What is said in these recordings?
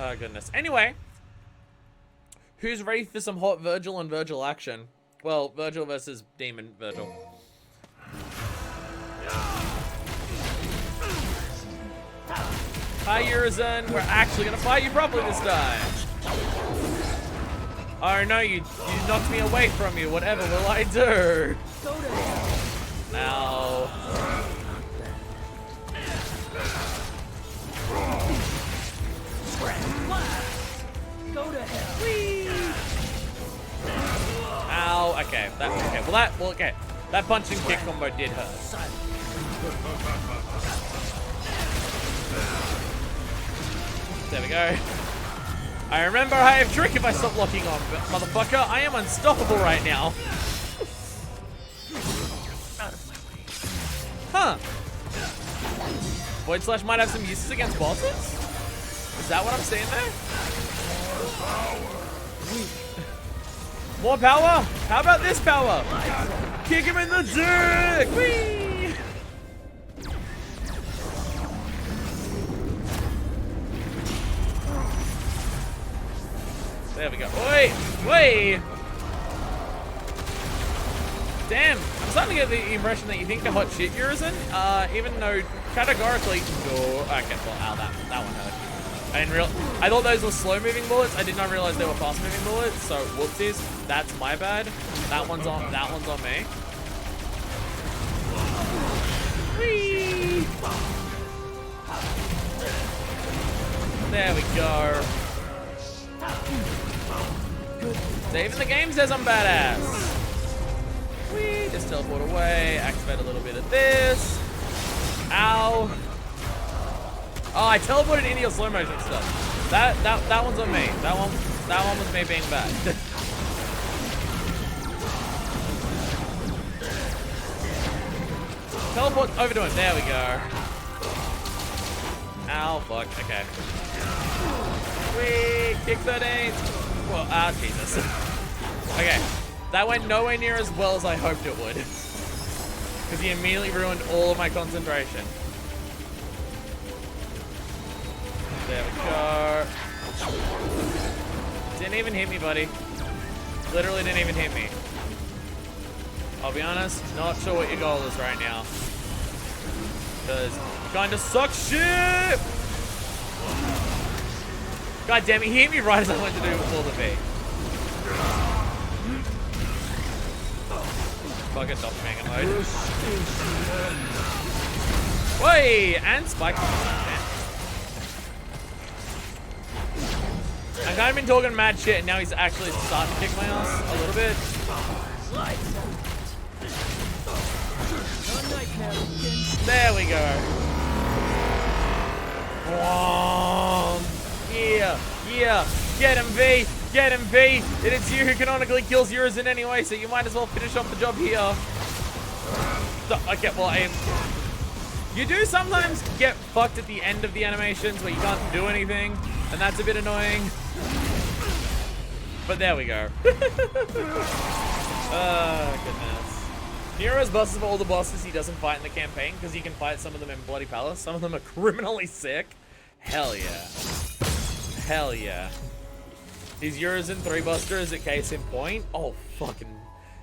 Oh, goodness. Anyway, who's ready for some hot Vergil and Vergil action? Well, Vergil versus Demon Vergil. Hi, Urizen. We're actually gonna fight you properly this time. Oh no, you knocked me away from you. Whatever will I do? Ow. Go to hell. Whee! Ow. Okay. Okay. That punch and kick combo did hurt. There we go. I remember I have trick if I stop locking on, but motherfucker, I am unstoppable right now. Huh. Void Slash might have some uses against bosses? Is that what I'm seeing there? More power? How about this power? Kick him in the dick! Whee! There we go. Wait! Wait! Damn, I'm starting to get the impression that you think the hot shit Urizen, even though categorically... Oh, okay, well, ow, that one hurt. I thought those were slow-moving bullets. I did not realize they were fast-moving bullets, so whoopsies. That's my bad. That one's on me. Whee! There we go. So even the game says I'm badass. Whee! Just teleport away. Activate a little bit of this. Ow. Oh, I teleported into your slow motion stuff. That one's on me. That one was me being bad. Teleport over to him. There we go. Ow, fuck. Okay. Whee! Kick 13. Well, Jesus. Okay. That went nowhere near as well as I hoped it would. Because he immediately ruined all of my concentration. There we go. Didn't even hit me, buddy. Literally didn't even hit me. I'll be honest, not sure what your goal is right now. Because you kind of suck shit! God damn it, he hit me right as I went to do before the V. Fucking doppelganger mode. Wait, and spike. I've kind of been talking mad shit, and now he's actually starting to kick my ass a little bit. There we go. Yeah. Get him, V. Get him, V. And it's you who canonically kills Urizen anyway, so you might as well finish off the job here. Okay, well, you do sometimes get fucked at the end of the animations where you can't do anything, and that's a bit annoying. But there we go. Oh, goodness. Nero's bosses of all the bosses he doesn't fight in the campaign, because he can fight some of them in Bloody Palace. Some of them are criminally sick. Hell yeah. Hell yeah. Is Urizen 3-buster is a case in point? Oh, fucking...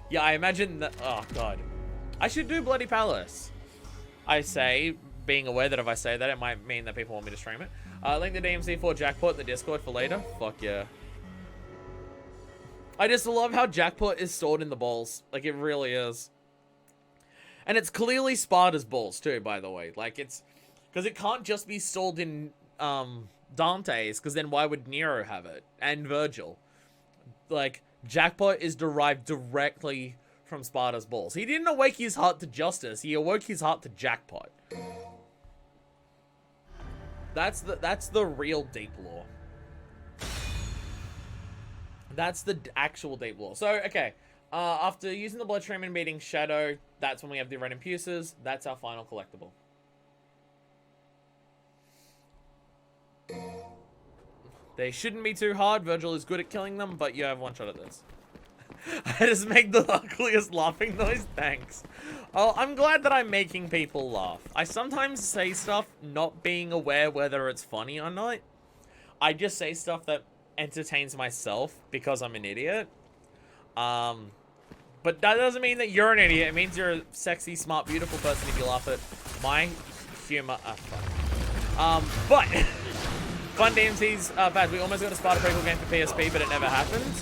Yeah, I imagine that... Oh, God. I should do Bloody Palace. I say, being aware that if I say that, it might mean that people want me to stream it. Link the DMC4 jackpot in the Discord for later. Fuck yeah. I just love how jackpot is stored in the balls. Like, it really is. And it's clearly Sparta's balls, too, by the way. Like, it's... Because it can't just be stored in, Dante's, because then why would Nero have it? And Vergil. Like, jackpot is derived directly from Sparta's balls. He didn't awake his heart to justice. He awoke his heart to jackpot. That's the real deep lore. That's the actual deep lore. So, okay. After using the Bloodstream and beating Shadow, that's when we have the Red Impuses. That's our final collectible. They shouldn't be too hard. Vergil is good at killing them, but you have one shot at this. I just make the ugliest laughing noise. Thanks. Oh, I'm glad that I'm making people laugh. I sometimes say stuff not being aware whether it's funny or not. I just say stuff that entertains myself because I'm an idiot. But that doesn't mean that you're an idiot. It means you're a sexy, smart, beautiful person if you laugh at my humor. But fun DMC's bad. We almost got a Sparta prequel game for PSP, but it never happened.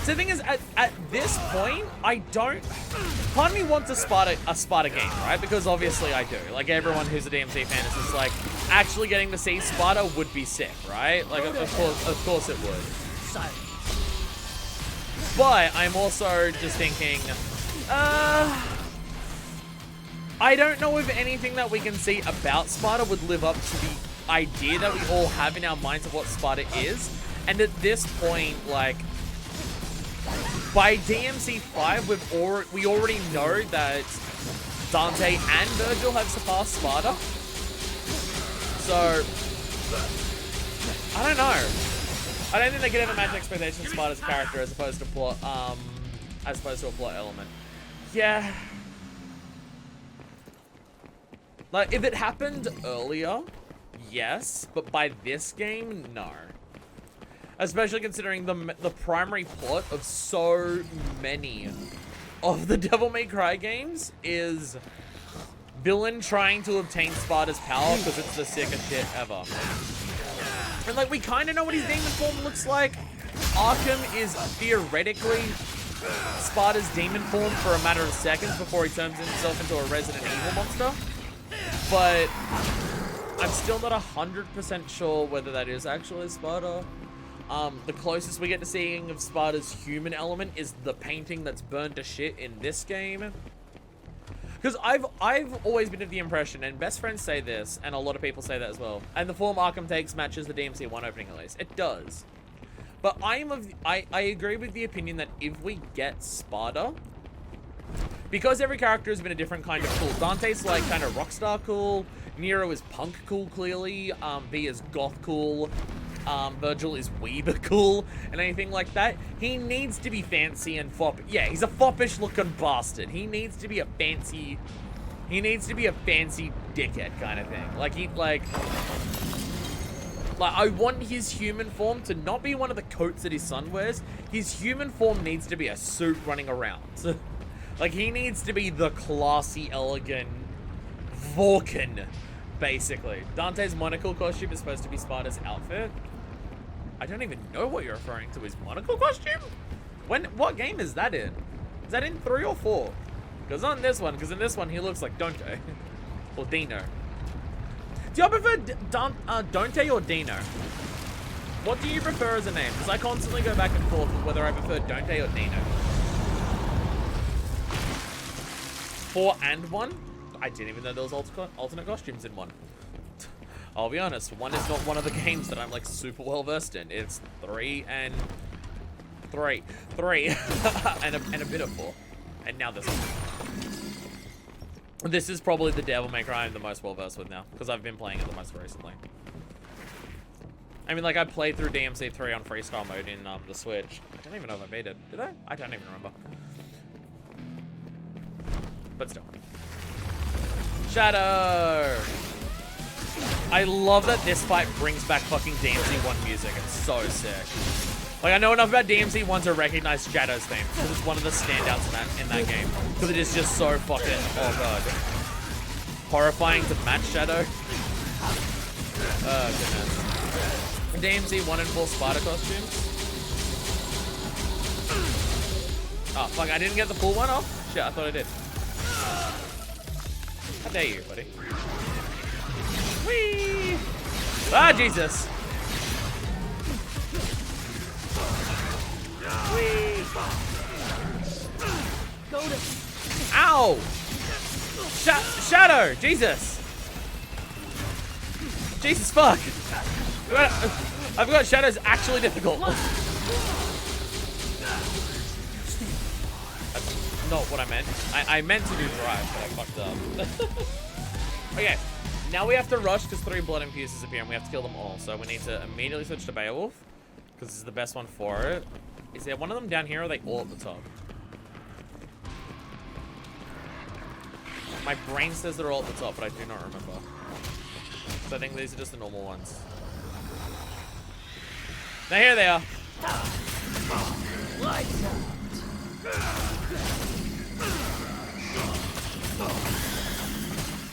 So the thing is, at this point, I don't. Part of me wants a Sparta game, right? Because obviously I do. Like everyone who's a DMC fan is just like, actually getting to see Sparta would be sick, right? Like of course it would. Silence. But I'm also just thinking, I don't know if anything that we can see about Sparta would live up to the idea that we all have in our minds of what Sparta is. And at this point, like, by DMC 5, we already know that Dante and Vergil have surpassed Sparta. So, I don't know. I don't think they could ever match expectations of Sparta's character as opposed to plot, as opposed to a plot element. Yeah. Like, if it happened earlier, yes, but by this game, no. Especially considering the primary plot of so many of the Devil May Cry games is villain trying to obtain Sparta's power because it's the sickest shit ever. And like, we kind of know what his demon form looks like. Arkham is theoretically Sparta's demon form for a matter of seconds before he turns himself into a Resident Evil monster. But I'm still not 100% sure whether that is actually Sparta. The closest we get to seeing of Sparta's human element is the painting that's burned to shit in this game. Because I've always been of the impression, and best friends say this, and a lot of people say that as well, and the form Arkham takes matches the DMC 1 opening release. It does. But I agree with the opinion that if we get Sparta, because every character has been a different kind of cool. Dante's like kind of rockstar cool, Nero is punk cool clearly, B is goth cool, Vergil is weeb cool, and anything like that. He needs to be fancy and fop. Yeah, he's a foppish looking bastard. He needs to be a fancy dickhead kind of thing. Like I want his human form to not be one of the coats that his son wears. His human form needs to be a suit running around. Like, he needs to be the classy, elegant Vulcan, basically. Dante's monocle costume is supposed to be Sparta's outfit. I don't even know what you're referring to. His monocle costume? What game is that in? Is that in 3 or 4? Because on this one, because in this one he looks like Dante. Or Dino. Do you prefer Dante or Dino? What do you prefer as a name? Because I constantly go back and forth with whether I prefer Dante or Dino. 4 and 1? I didn't even know there was alternate costumes in 1. I'll be honest, 1 is not one of the games that I'm like super well versed in. It's 3 and 3. 3 and a bit of 4. And now this one. This is probably the Devil May Cry I'm the most well versed with now, because I've been playing it the most recently. I mean, like, I played through DMC 3 on freestyle mode in the Switch. I don't even know if I beat it. Did I? I don't even remember. But still. Shadow! I love that this fight brings back fucking DMC 1 music. It's so sick. Like, I know enough about DMC 1 to recognize Shadow's theme, because it's one of the standouts in that game. Because it is just so fucking, oh god. Horrifying to match Shadow. Oh, goodness. DMC 1 and 4 Sparta costumes. Oh, fuck, I didn't get the full one off? Shit, I thought I did. How dare you, buddy? Whee! Ah, Jesus! Whee! Go to. Ow! Shadow! Jesus! Jesus fuck! I forgot Shadow's actually difficult. Not what I meant. I meant to do drive, but I fucked up. Okay, now we have to rush because 3 blood infuses appear and we have to kill them all. So we need to immediately switch to Beowulf because this is the best one for it. Is there one of them down here or are they all at the top? My brain says they're all at the top, but I do not remember. So I think these are just the normal ones. Now here they are. Lights out.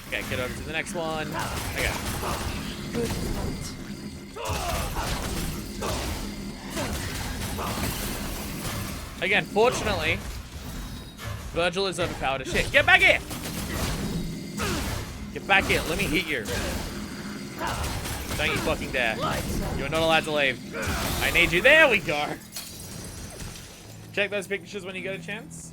Okay, get over to the next one. Okay. Good fight. Again, fortunately, Vergil is overpowered as shit. Get back here! Get back here. Let me hit you. Don't you fucking dare. You're not allowed to leave. I need you. There we go. Check those pictures when you get a chance.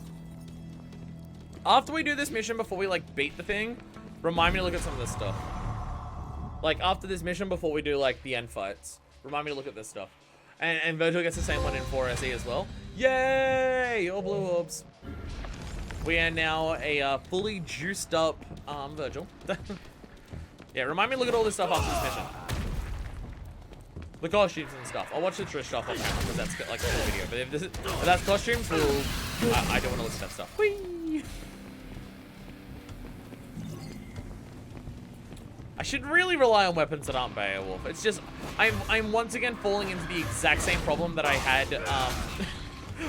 After we do this mission, before we, like, beat the thing, remind me to look at some of this stuff. Like, after this mission, before we do, like, the end fights, remind me to look at this stuff. And Vergil gets the same one in 4SE as well. Yay! All blue orbs. We are now a fully juiced up Vergil. Yeah, remind me to look at all this stuff after this mission. The costumes and stuff. I'll watch the Trish stuff on camera because that's like a full video. But if that's costumes, I don't want to listen to that stuff. Whee! I should really rely on weapons that aren't Beowulf. It's just, I'm once again falling into the exact same problem that I had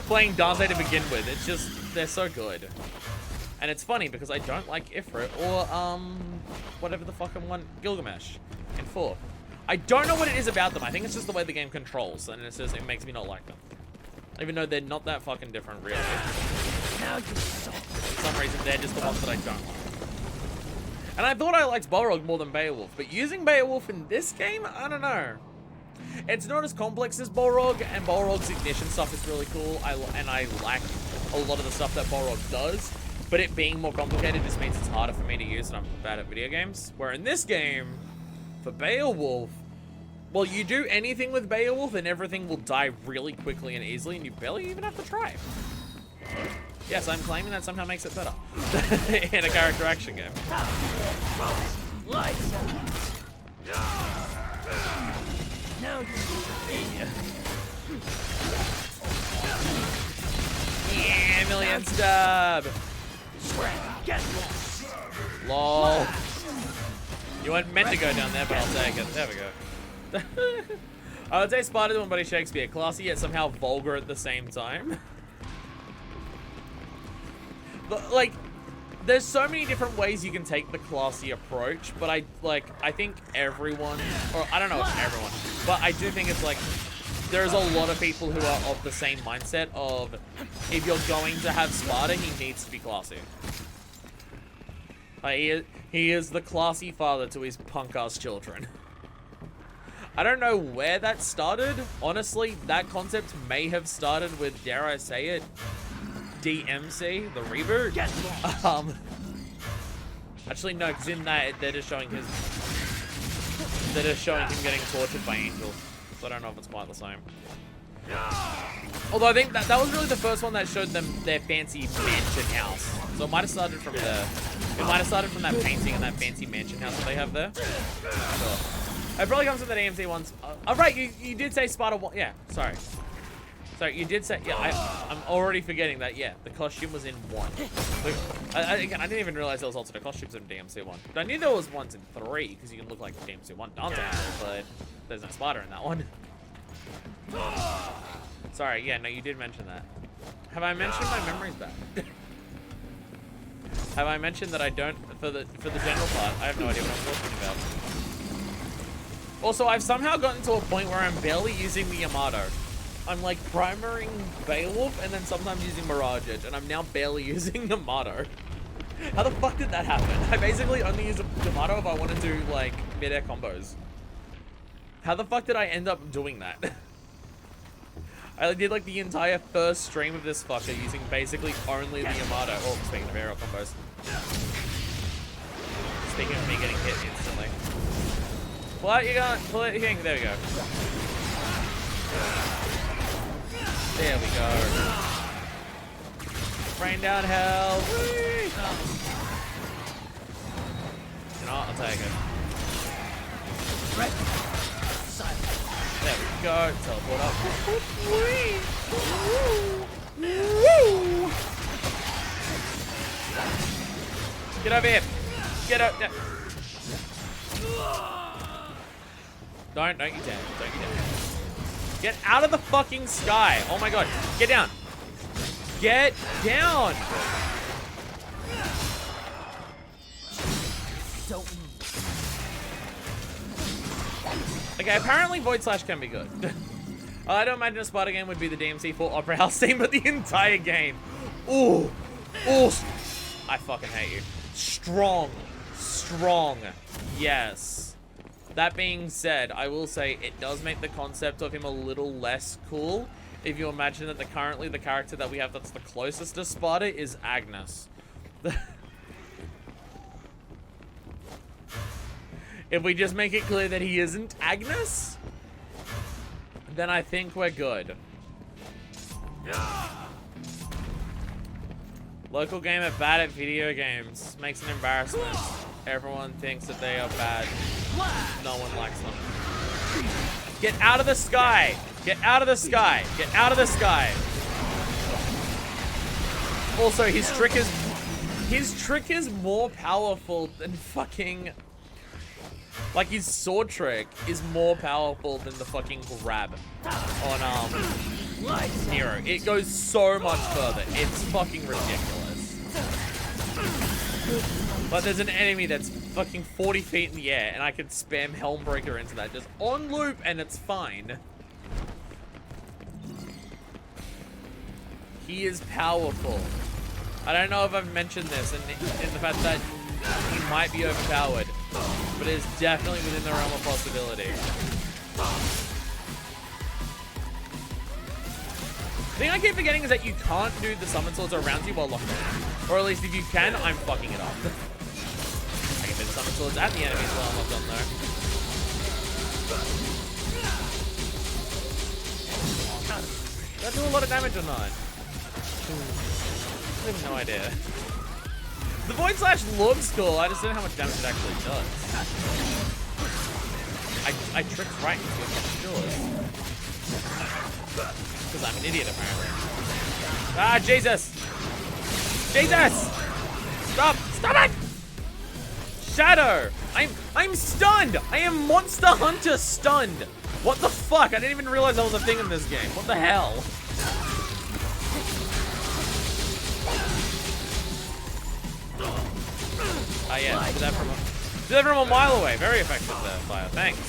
playing Dante to begin with. It's just, they're so good. And it's funny because I don't like Ifrit or, whatever the fucking one, Gilgamesh in 4. I don't know what it is about them. I think it's just the way the game controls, and it's just, it makes me not like them. Even though they're not that fucking different, really. Now you suck. For some reason, they're just the ones that I don't like. And I thought I liked Balrog more than Beowulf, but using Beowulf in this game, I don't know. It's not as complex as Balrog, and Balrog's ignition stuff is really cool, and I like a lot of the stuff that Balrog does, but it being more complicated just means it's harder for me to use, and I'm bad at video games. Where in this game, for Beowulf, well, you do anything with Beowulf and everything will die really quickly and easily, and you barely even have to try. Yes, I'm claiming that somehow makes it better in a character action game. Lights out. Now you Yeah, million stab. get lost. Lol. You weren't meant to go down there, but I'll take it. There we go. I would say Spider doing Buddy Shakespeare. Classy yet somehow vulgar at the same time. But, like, there's so many different ways you can take the classy approach, but I think everyone, or I don't know if everyone, but I do think it's like, there's a lot of people who are of the same mindset of, if you're going to have Sparta, he needs to be classy. Like, he is the classy father to his punk-ass children. I don't know where that started. Honestly, that concept may have started with, dare I say it, DMC, the reboot. Actually, no, because in that, they're just showing him getting tortured by angels. So I don't know if it's quite the same. Although I think that was really the first one that showed them their fancy mansion house. So it might have started from that painting and that fancy mansion house that they have there. Sure. It probably comes from the DMC ones. Oh, right, you did say Sparta 1. Yeah, sorry. Sorry, you did say, yeah, I'm already forgetting that, yeah, the costume was in 1. Again, I didn't even realize there was also the costumes in DMC 1. But I knew there was ones in 3, because you can look like DMC 1 Dante, but there's no Sparta in that one. Sorry, yeah, no, you did mention that. Have I mentioned my memories back? Have I mentioned that I don't, for the general part, I have no idea what I'm talking about. Also, I've somehow gotten to a point where I'm barely using the Yamato. I'm like primaring Beowulf and then sometimes using Mirage Edge, and I'm now barely using Yamato. How the fuck did that happen? I basically only use a Yamato if I want to do like mid-air combos. How the fuck did I end up doing that? I did like the entire first stream of this fucker using basically only the Yamato. Oh, speaking of aerial combos. Speaking of me getting hit instantly. Pull out your gun, pull out your thing, there we go. There we go. Rain down hell. Whee! You know what, I'll take it. There we go, teleport up. Get over here. Get up. Don't you dare. Don't you dare. Get out of the fucking sky. Oh my god. Get down. Get down. Don't. Okay, apparently Void Slash can be good. I don't imagine a Sparta game would be the DMC for Opera House theme, but the entire game. Ooh. Ooh. I fucking hate you. Strong. Strong. Yes. That being said, I will say it does make the concept of him a little less cool. If you imagine that currently the character that we have that's the closest to Sparta is Agnes. If we just make it clear that he isn't Agnes, then I think we're good. Local gamer bad at video games. Makes an embarrassment. Everyone thinks that they are bad. No one likes them. Get out of the sky! Get out of the sky! Get out of the sky! Also, his trick is more powerful than fucking... Like, his sword trick is more powerful than the fucking grab on, Nero. It goes so much further. It's fucking ridiculous. But there's an enemy that's fucking 40 feet in the air, and I can spam Helmbreaker into that just on loop, and it's fine. He is powerful. I don't know if I've mentioned this, and the fact that he might be overpowered, but it is definitely within the realm of possibility. The thing I keep forgetting is that you can't do the summon swords around you while locked on. Or at least if you can, I'm fucking it up. I can do the summon swords at the enemies while I'm locked on though. Does that do a lot of damage or not? I have no idea. The Void Slash looks cool, I just don't know how much damage it actually does. I tricked right into it, sure. Because I'm an idiot, apparently. Ah, Jesus! Jesus! Stop! Stop it! Shadow! I'm stunned! I am Monster Hunter stunned! What the fuck? I didn't even realize that was a thing in this game. What the hell? Oh yeah, do that from a mile away. Very effective there, fire. Thanks.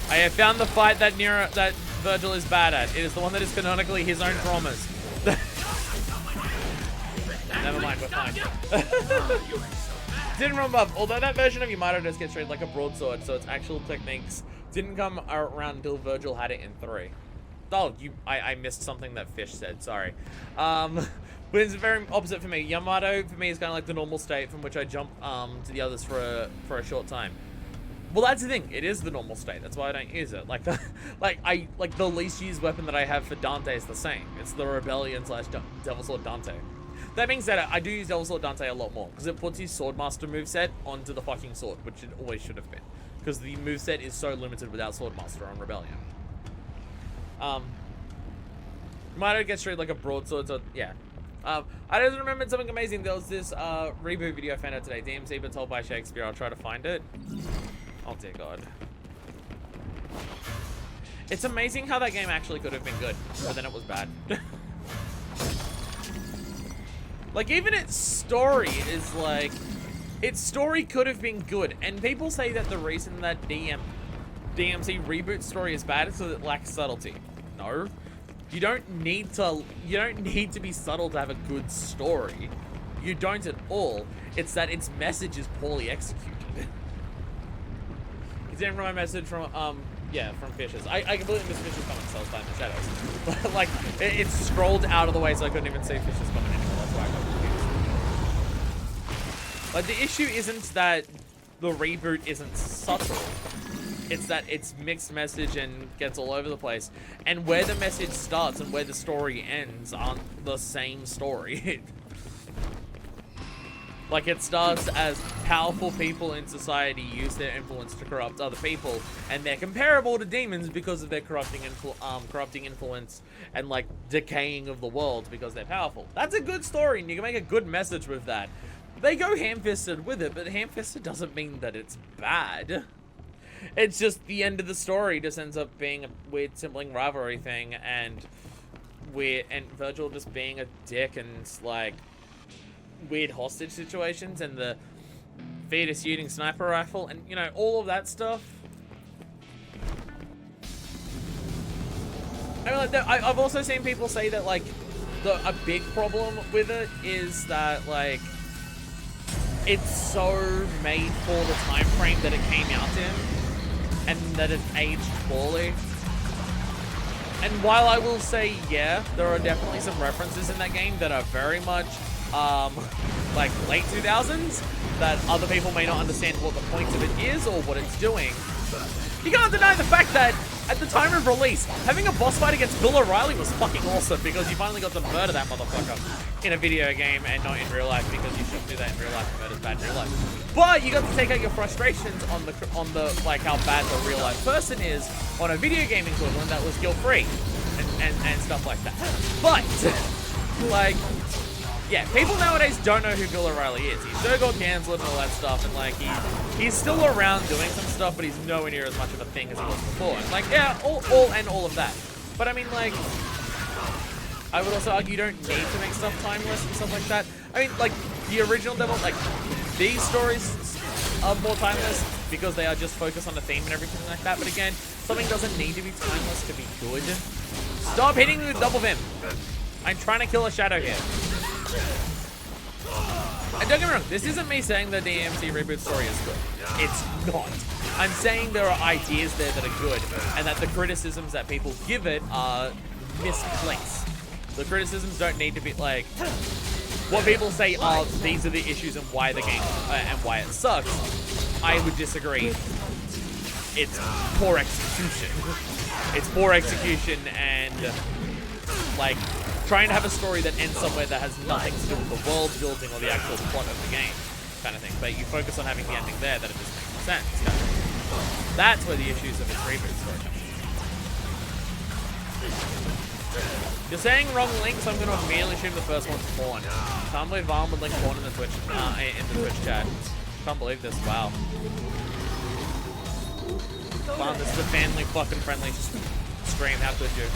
I have found the fight that Vergil is bad at. It is the one that is canonically his own traumas. Never mind, we're fine. Didn't run above. Although that version of Yamato does get straight like a broadsword, so its actual techniques didn't come around until Vergil had it in 3. Oh, I missed something that Fish said, sorry. But it's very opposite for me. Yamato, for me, is kind of like the normal state from which I jump to the others for a short time. Well, that's the thing. It is the normal state. That's why I don't use it. Like the least used weapon that I have for Dante is the same. It's the Rebellion / Devil Sword Dante. That being said, I do use Devil Sword Dante a lot more because it puts his Swordmaster moveset onto the fucking sword, which it always should have been. Because the moveset is so limited without Swordmaster on Rebellion. Might get straight like a broadsword, so yeah. I just remembered something amazing. There was this reboot video I found out today. DMC but told by Shakespeare. I'll try to find it. Oh dear God. It's amazing how that game actually could have been good, but then it was bad. Like even its story is like, its story could have been good, and people say that the reason that DMC reboot story is bad is because it lacks subtlety. No. You don't need to be subtle to have a good story. You don't at all. It's that its message is poorly executed. It's in from my message from yeah, from Fishes. I completely missed Fishes comments, so I was playing the shadows. But like it scrolled out of the way so I couldn't even see Fishes comment anymore. That's why I got confused. Like the issue isn't that the reboot isn't subtle. It's that it's mixed message and gets all over the place. And where the message starts and where the story ends aren't the same story. Like it starts as powerful people in society use their influence to corrupt other people, and they're comparable to demons because of their corrupting influence and like decaying of the world because they're powerful. That's a good story, and you can make a good message with that. They go ham-fisted with it, but ham-fisted doesn't mean that it's bad. It's just the end of the story just ends up being a weird sibling rivalry thing, and Vergil just being a dick and like weird hostage situations, and the fetus shooting sniper rifle, and you know, all of that stuff. I mean, like, I've also seen people say that like a big problem with it is that like it's so made for the time frame that it came out in, and that it aged poorly. And while I will say, yeah, there are definitely some references in that game that are very much like late 2000s, that other people may not understand what the point of it is or what it's doing, you can't deny the fact that at the time of release, having a boss fight against Bill O'Reilly was fucking awesome, because you finally got to murder that motherfucker in a video game and not in real life, because you shouldn't do that in real life. Murder's bad in real life. But you got to take out your frustrations on the like how bad the real life person is on a video game equivalent that was guilt-free and stuff like that. But like, yeah, people nowadays don't know who Bill O'Reilly is. He sure got cancelled and all that stuff, and like he's still around doing some stuff, but he's nowhere near as much of a thing as he was before. And like, yeah, all of that. But I mean, like, I would also argue you don't need to make stuff timeless and stuff like that. I mean, like, the original Devil, like, these stories are more timeless because they are just focused on the theme and everything like that. But again, something doesn't need to be timeless to be good. Stop hitting me with double vim. I'm trying to kill a shadow here. And don't get me wrong, this isn't me saying the DMC reboot story is good. It's not. I'm saying there are ideas there that are good, and that the criticisms that people give it are misplaced. The criticisms don't need to be like, what people say are, these are the issues and why the game, and why it sucks. I would disagree. It's poor execution. It's poor execution, and like, trying to have a story that ends somewhere that has nothing to do with the world building or the actual plot of the game, kind of thing. But you focus on having the ending there, that it just makes sense. Kind of thing. That's where the issues of its reboot story come in. You're saying wrong link, so I'm going to immediately assume the first one's porn. Can't believe Vaughn would link porn in the Twitch chat. Can't believe this. Wow. Vaughn, this is a family fucking friendly stream. How could you?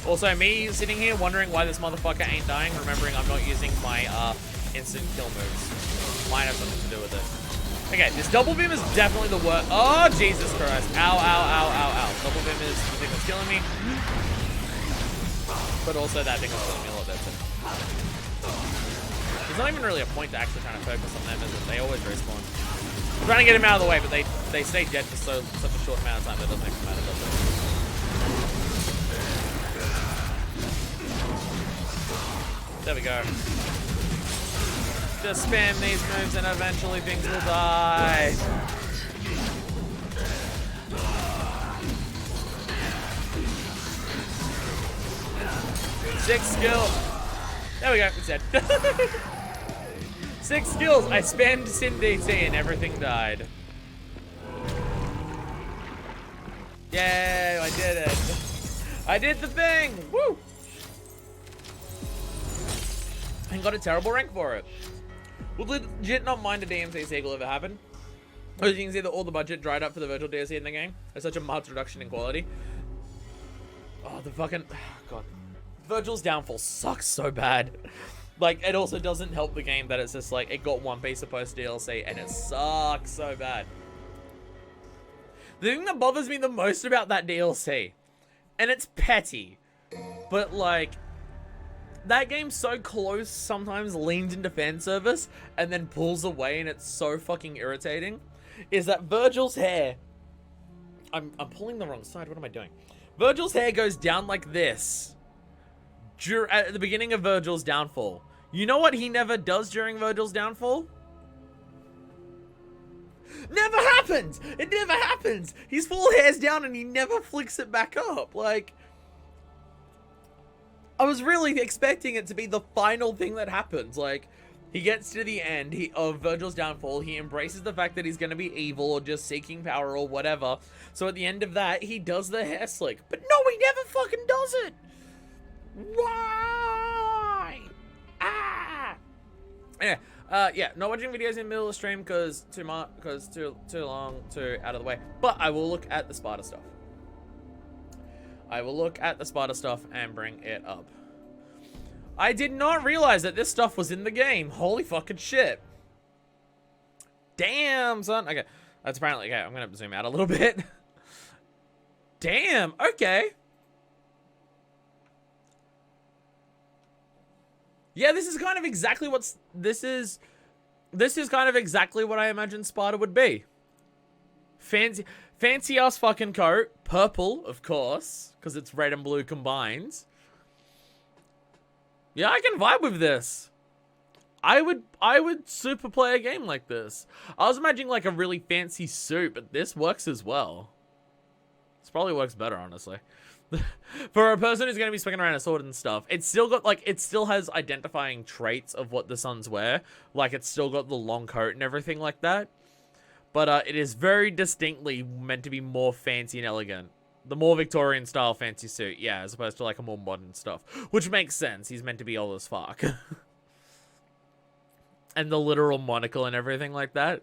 Also, me sitting here wondering why this motherfucker ain't dying, remembering I'm not using my instant kill moves. Might have something to do with it. Okay, this double beam is definitely the worst. Oh, Jesus Christ. Ow, ow, ow, ow, ow. Double beam is the thing that's killing me. But also that thing is killing me a lot better. There's not even really a point to actually trying to focus on them, is it? They always respawn. I'm trying to get him out of the way, but they stay dead for such a short amount of time that doesn't even matter, does it? There we go. Just spam these moves and eventually things will die. Six skill. There we go, it's dead. 6 skills. I spammed Sin DT and everything died. Yay, I did it. I did the thing. Woo! And got a terrible rank for it. Would legit not mind a DMC sequel if it happened. As you can see that all the budget dried up for the Vergil DLC in the game. There's such a marked reduction in quality. Oh, the fucking... God. Vergil's downfall sucks so bad. Like, it also doesn't help the game that it's just like, it got one piece of post DLC and it sucks so bad. The thing that bothers me the most about that DLC, and it's petty, but like, that game's so close sometimes leans into fan service and then pulls away, and it's so fucking irritating, is that Vergil's hair, I'm pulling the wrong side, what am I doing? Vergil's hair goes down like this at the beginning of Vergil's downfall. You know what he never does during Vergil's downfall? Never happens! It never happens! His full hair's down and he never flicks it back up. Like, I was really expecting it to be the final thing that happens. Like, he gets to the end of Vergil's downfall, he embraces the fact that he's gonna be evil or just seeking power or whatever. So at the end of that, he does the hair slick. But no, he never fucking does it! Why? Ah! Yeah. Yeah, not watching videos in the middle of the stream because too long, too out of the way. But I will look at the Sparta stuff. I will look at the Sparta stuff and bring it up. I did not realize that this stuff was in the game. Holy fucking shit. Damn, son. Okay, that's apparently, okay, I'm gonna zoom out a little bit. Damn, okay. Yeah, this is kind of exactly what's, this is kind of exactly what I imagined Sparta would be. Fancy ass fucking coat. Purple, of course, because it's red and blue combined. Yeah, I can vibe with this. I would super play a game like this. I was imagining like a really fancy suit, but this works as well. This probably works better, honestly. For a person who's going to be swinging around a sword and stuff, it's still got, like, it still has identifying traits of what the Suns wear. Like, it's still got the long coat and everything like that. But it is very distinctly meant to be more fancy and elegant. The more Victorian style fancy suit, yeah, as opposed to, like, a more modern stuff. Which makes sense. He's meant to be old as fuck. And the literal monocle and everything like that.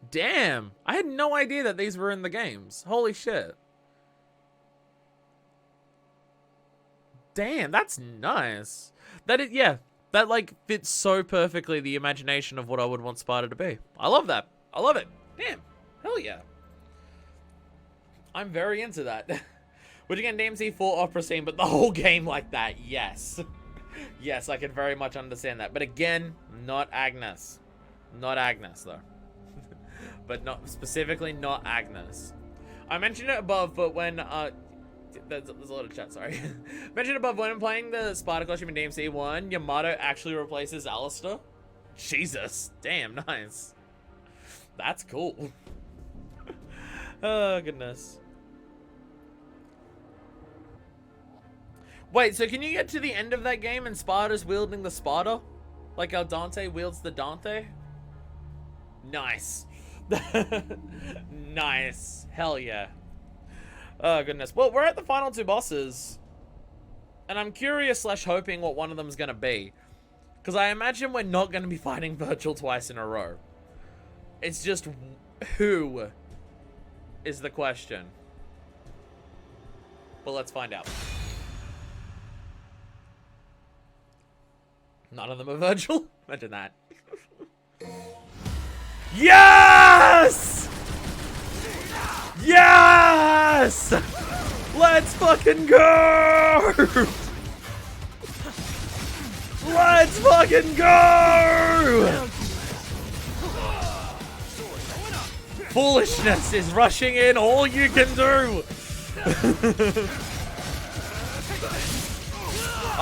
Damn! I had no idea that these were in the games. Holy shit. Damn, that's nice. Yeah, that like fits so perfectly the imagination of what I would want Sparta to be. I love that. I love it. Damn, hell yeah. I'm very into that. Would you get DMC for opera scene, but the whole game like that? Yes. Yes, I can very much understand that. But again, not Agnes. Not Agnes, though. But not specifically not Agnes. I mentioned it above, but when there's a lot of chat, sorry. Mentioned above, when I'm playing the Sparta costume in DMC 1, Yamato actually replaces Alistair. Jesus. Damn, nice. That's cool. Oh, goodness. Wait, so can you get to the end of that game and Sparta's wielding the Sparta? Like how Dante wields the Dante? Nice. Nice. Hell yeah. Oh, goodness. Well, we're at the final two bosses. And I'm curious / hoping what one of them is going to be. Because I imagine we're not going to be fighting Vergil twice in a row. It's just who is the question. But let's find out. None of them are Vergil? Imagine that. Yes! Yes! Let's fucking go! Let's fucking go! Foolishness is rushing in, all you can do!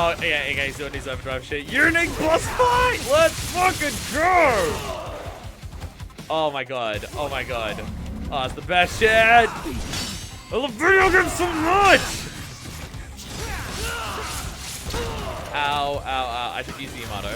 Oh, yeah, okay, he's doing his overdrive shit. Unique boss fight! Let's fucking go! Oh my god, oh my god. Oh, it's the best shit! I love video games so much! Ow, ow, ow. I should use the Yamato.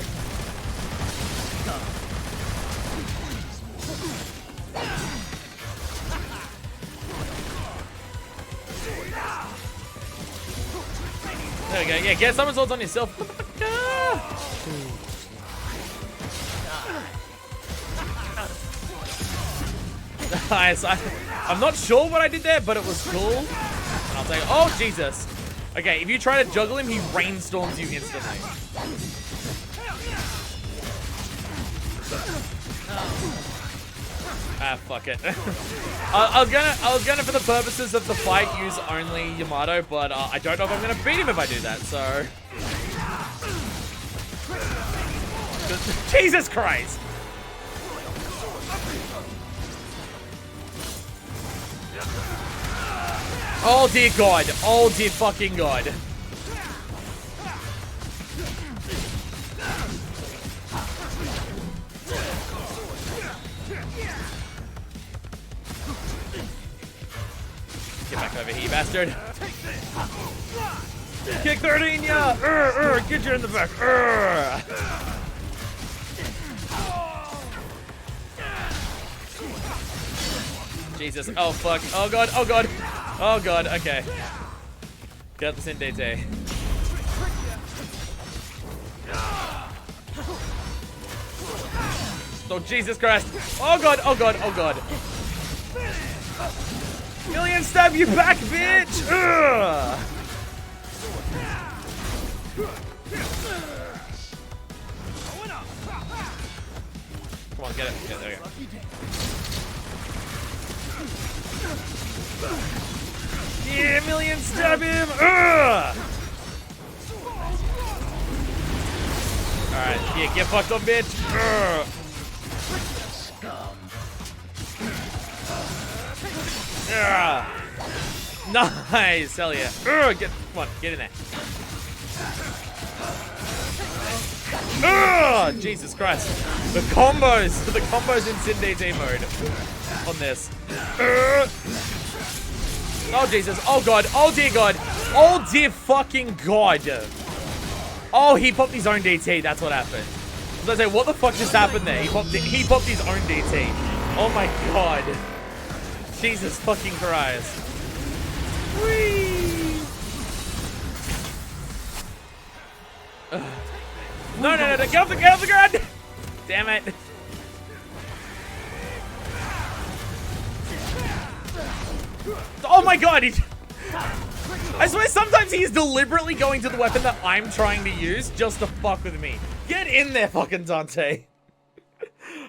There we go. Yeah, get summon swords on yourself. Nice. I'm not sure what I did there, but it was cool. And I'll take it. Oh, Jesus. Okay, if you try to juggle him, he rainstorms you instantly. Ah, fuck it. I was gonna, for the purposes of the fight, use only Yamato, but I don't know if I'm gonna beat him if I do that. So, Jesus Christ! Oh dear God! Oh dear fucking God! Get back over here, you bastard! Kick 13, yeah! Get you in the back! Jesus! Oh fuck! Oh god! Oh god! Oh god! Okay. Get this in, DT. Oh, Jesus Christ. Oh, God. Oh, God. Oh, God. Million stab you back, bitch. Ugh. Come on, get it. Yeah, there we go. Yeah, million stab him. Ugh. Alright, yeah, get fucked up, bitch. Ugh. Ugh. Nice, hell yeah. Ugh, come on, get in there. Ugh, Jesus Christ. The combos in Sin DT mode on this. Ugh. Oh, Jesus. Oh, God. Oh, dear God. Oh, dear fucking God. Oh, he popped his own DT. That's what happened. I was gonna say, what the fuck just happened there? He popped his own DT. Oh, my God. Jesus fucking Christ. Whee! No, no, no, no. Get off the ground. Damn it. Oh my God, I swear sometimes he's deliberately going to the weapon that I'm trying to use just to fuck with me. Get in there, fucking Dante.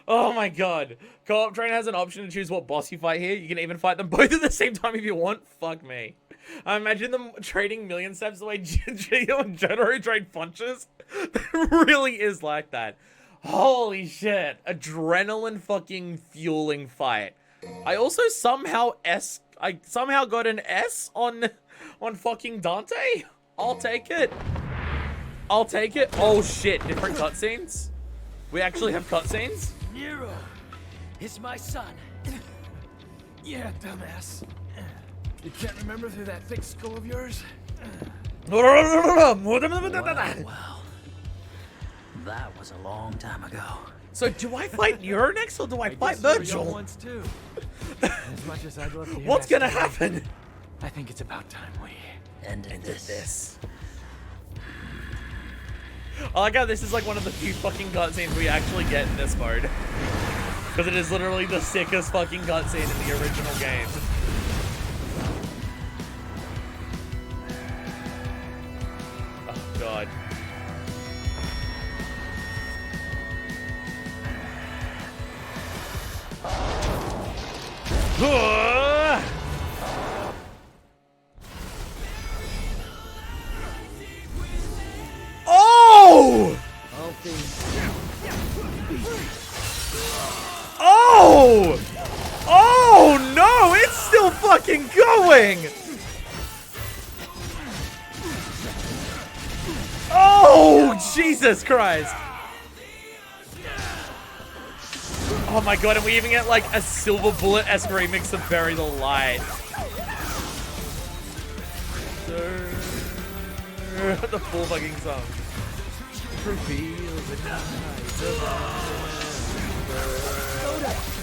Oh my God. Co-op Train has an option to choose what boss you fight here. You can even fight them both at the same time if you want. Fuck me. I imagine them trading million steps the way Gio and Jotaro trade punches. It really is like that. Holy shit. Adrenaline fucking fueling fight. I also somehow got an S on fucking Dante. I'll take it. I'll take it. Oh shit, different cutscenes? We actually have cutscenes? Nero is my son. Yeah, dumbass. You can't remember through that thick skull of yours? Well, that was a long time ago. So do I fight Nero next or do I fight Vergil? Once too. As much as I'd love to hear What's that gonna story, happen? I think it's about time we Ended this. I like how this is like one of the few fucking cutscenes we actually get in this mode. Because it is literally the sickest fucking cutscene in the original game. Oh God. Oh! Oh! Oh no! It's still fucking going! Oh! Jesus Christ! Oh my God, and we even get like a Silver Bullet-esque remix of Bury the Light. The full fucking song.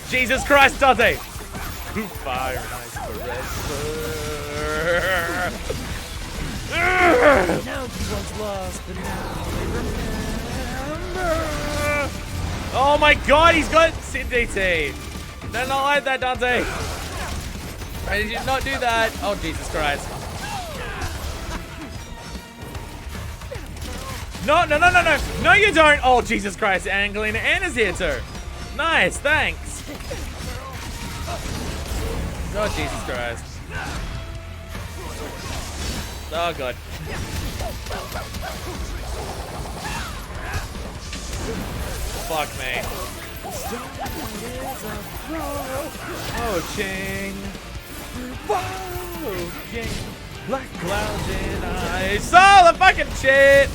Jesus Christ, Dante! Fire and ice forever. now he was lost, but now they remember. Oh my God, he's got Sin DT. No, not like that, Dante. I did not do that. Oh, Jesus Christ. No, no, no, no, no. No, you don't. Oh, Jesus Christ. Angelina Anna's here too. Nice, thanks. Oh, Jesus Christ. Oh, God. Fuck me. Oh, Ching. Whoa, Ching. Black clouds in eyes. All the fucking shit.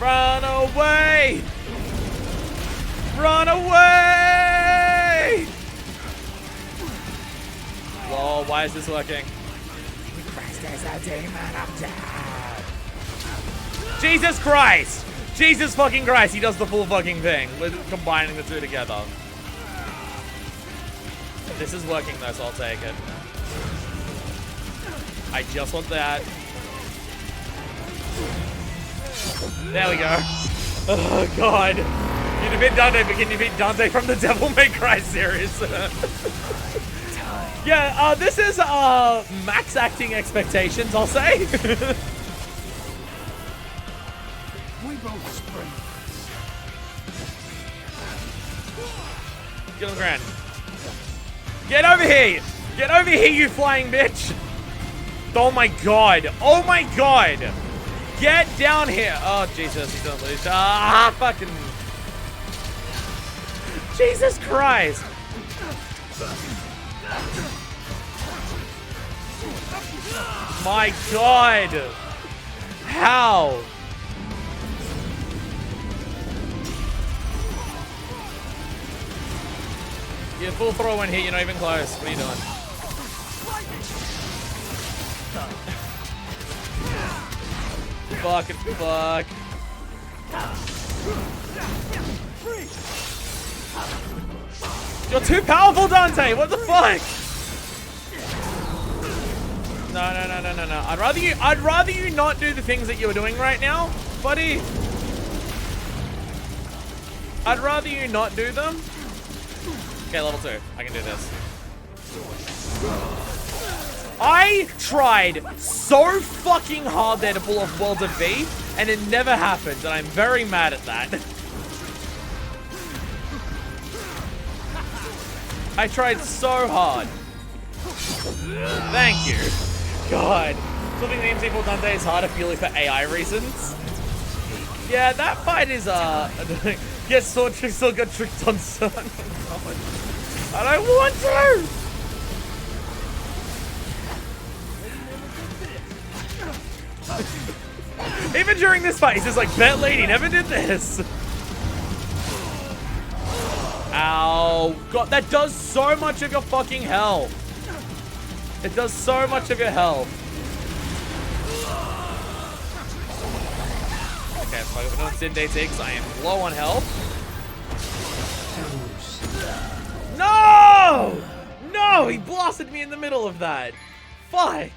Run away! Run away! Whoa, why is this working? Jesus Christ! Jesus fucking Christ, he does the full fucking thing. We're combining the two together. This is working though, so I'll take it. I just want that. There we go. Oh, God. You defeat Dante, but can you beat Dante from the Devil May Cry series? Yeah, this is max acting expectations, I'll say. We both spring. Get on the ground. Get over here! Get over here, you flying bitch! Oh my god! Oh my god! Get down here! Oh Jesus, he's gonna lose. Ah, fucking! Jesus Christ! My god! How? Yeah, full throw one hit, you're not even close. What are you doing? Fucking fuck. You're too powerful, Dante! What the fuck? No. I'd rather you not do the things that you're doing right now, buddy. I'd rather you not do them. Okay, level 2. I can do this. I tried so fucking hard there to pull off World of V, and it never happened, and I'm very mad at that. I tried so hard. Thank you. God. Flipping the MC for Dante is harder purely for AI reasons. Yeah, that fight is, Yes, Sword Trick still got tricked on son. I don't want to! Even during this fight, he's just like, Bet Lady never did this. Ow. God, that does so much of your fucking health. It does so much of your health. Okay, fuck, if I don't send DT, I am low on health. No! No! He blasted me in the middle of that. Fuck.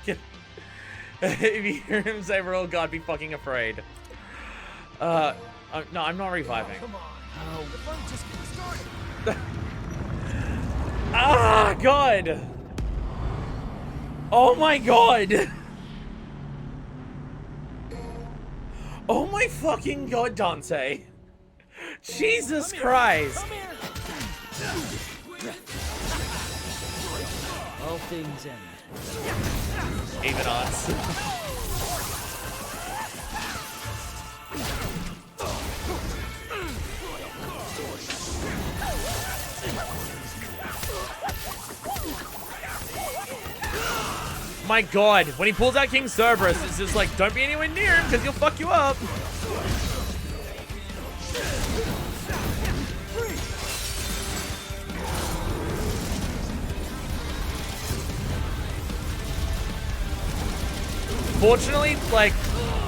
If you hear him say real God, be fucking afraid. No, I'm not reviving. Come on. Oh, the fun just getting started. Ah, God. Oh my God. Oh my fucking God, Dante. Jesus Christ. All things end. Even us. My God, when he pulls out King Cerberus, it's just like, don't be anywhere near him because he'll fuck you up. Fortunately, like,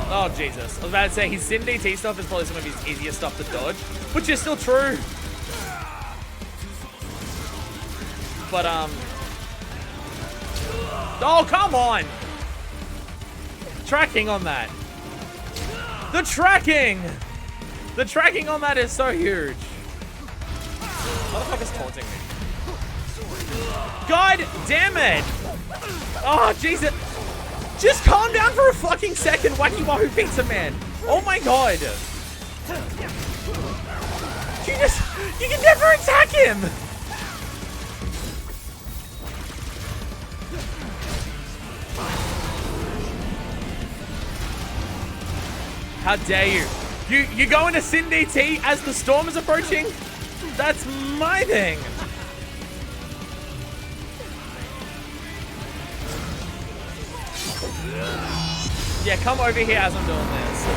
oh Jesus, I was about to say his Sin DT stuff is probably some of his easiest stuff to dodge, which is still true. But oh come on! Tracking on that. The tracking on that is so huge. Motherfucker's taunting me. God damn it! Oh Jesus! Just calm down for a fucking second, Wacky Wahoo Pizza Man. Oh my God. You can never attack him. How dare you? You go into Sin DT as the storm is approaching? That's my thing. Yeah, come over here as I'm doing this.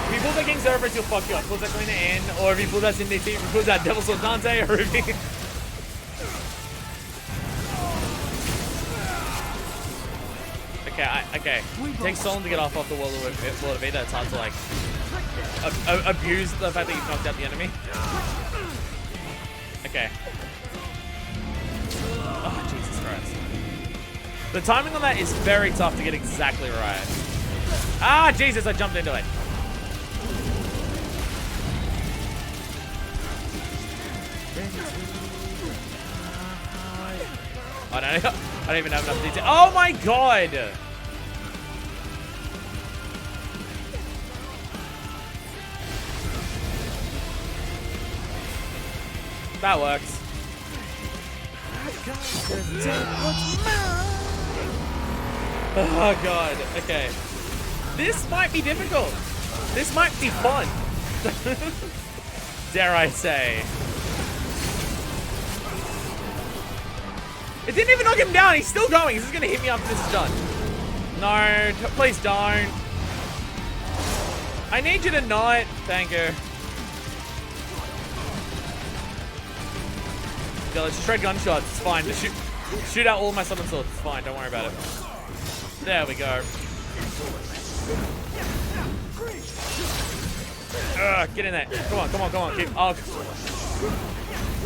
If you pull that King Cerberus, you'll fuck you up. Pull that Queen in, or if you pull that Sin DT, if you pull that Devil Sword Dante, or if you... Okay. It takes so long to get off the World of V that it's hard to, like, abuse the fact that you've knocked out the enemy. Okay. Oh, Jesus Christ. The timing on that is very tough to get exactly right. Ah, Jesus, I jumped into it. I don't even have enough detail. Oh my god! That works. Oh god, okay. This might be difficult. This might be fun. Dare I say. It didn't even knock him down. He's still going. He's just gonna hit me after this is done. No, please don't. I need you to not. Thank you. Yeah, let's just trade gunshots. It's fine. Just shoot out all my summon swords. It's fine. Don't worry about it. There we go. Get in there. Come on, come on, come on. Keep. Oh.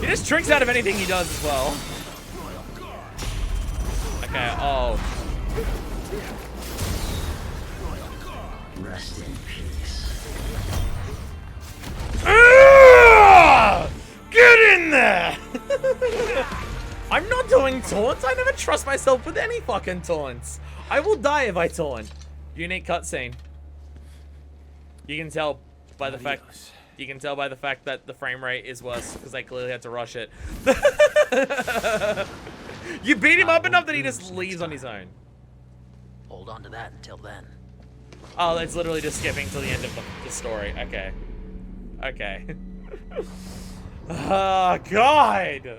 He just tricks out of anything he does as well. Okay, oh. Rest in peace. Get in there! I'm not doing taunts. I never trust myself with any fucking taunts. I will die if I taunt. Unique cutscene. You can tell by the fact that the frame rate is worse because they clearly had to rush it. You beat him up enough that he just leaves on his own. Hold on to that until then. Oh, it's literally just skipping till the end of the story. Okay. Okay. Oh, God!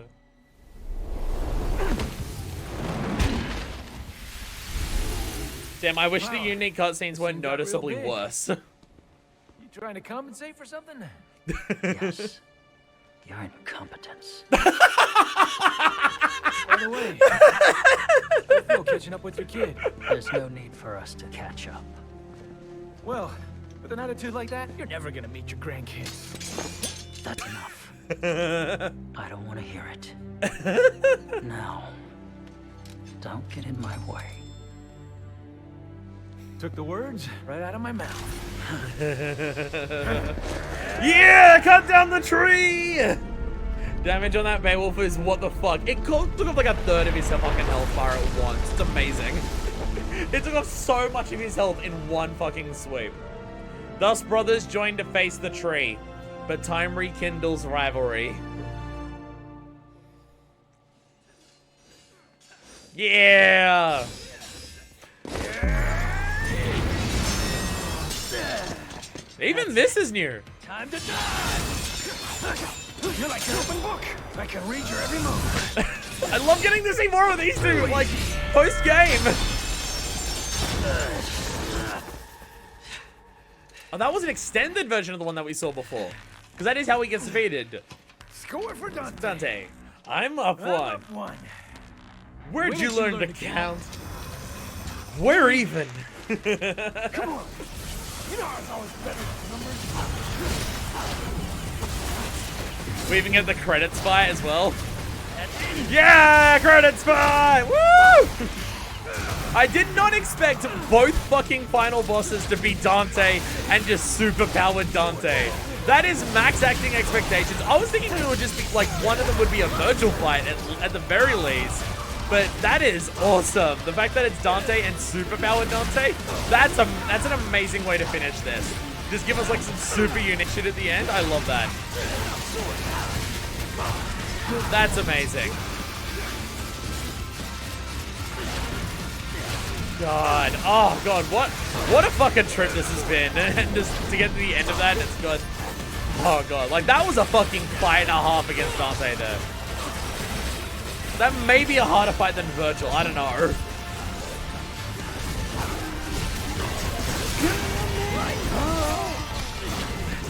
Damn, I wish the unique cutscenes weren't noticeably worse. You trying to compensate for something? Yes. Your incompetence. By the way, I feel catching up with your kid. There's no need for us to catch up. Well, with an attitude like that, you're never gonna meet your grandkids. That's enough. I don't want to hear it. Now, don't get in my way. Took the words right out of my mouth. Yeah! Cut down the tree! Damage on that Beowulf is what the fuck. It took off like a third of his fucking health bar at once. It's amazing. It took off so much of his health in one fucking sweep. Thus brothers join to face the tree, but time rekindles rivalry. Yeah! Even this is new. Time to die! You're like an open book. I can read your every move. I love getting to see more of these two, like, post-game. Oh, that was an extended version of the one that we saw before. Because that is how he gets defeated. Score for Dante. Dante, I'm up one. I'm up one. Where'd you learn to count? We're even. Come on. You know I was always better with numbers. We even get the credits fight as well. Yeah, credits fight! Woo! I did not expect both fucking final bosses to be Dante and just superpowered Dante. That is max acting expectations. I was thinking it would just be like one of them would be a Vergil fight at the very least. But that is awesome. The fact that it's Dante and superpowered Dante, that's an amazing way to finish this. Just give us like some super unique shit at the end. I love that. That's amazing. God, oh God, what a fucking trip this has been. And just to get to the end of that, it's good. Oh God, like that was a fucking fight and a half against Dante there. That may be a harder fight than Vergil, I don't know.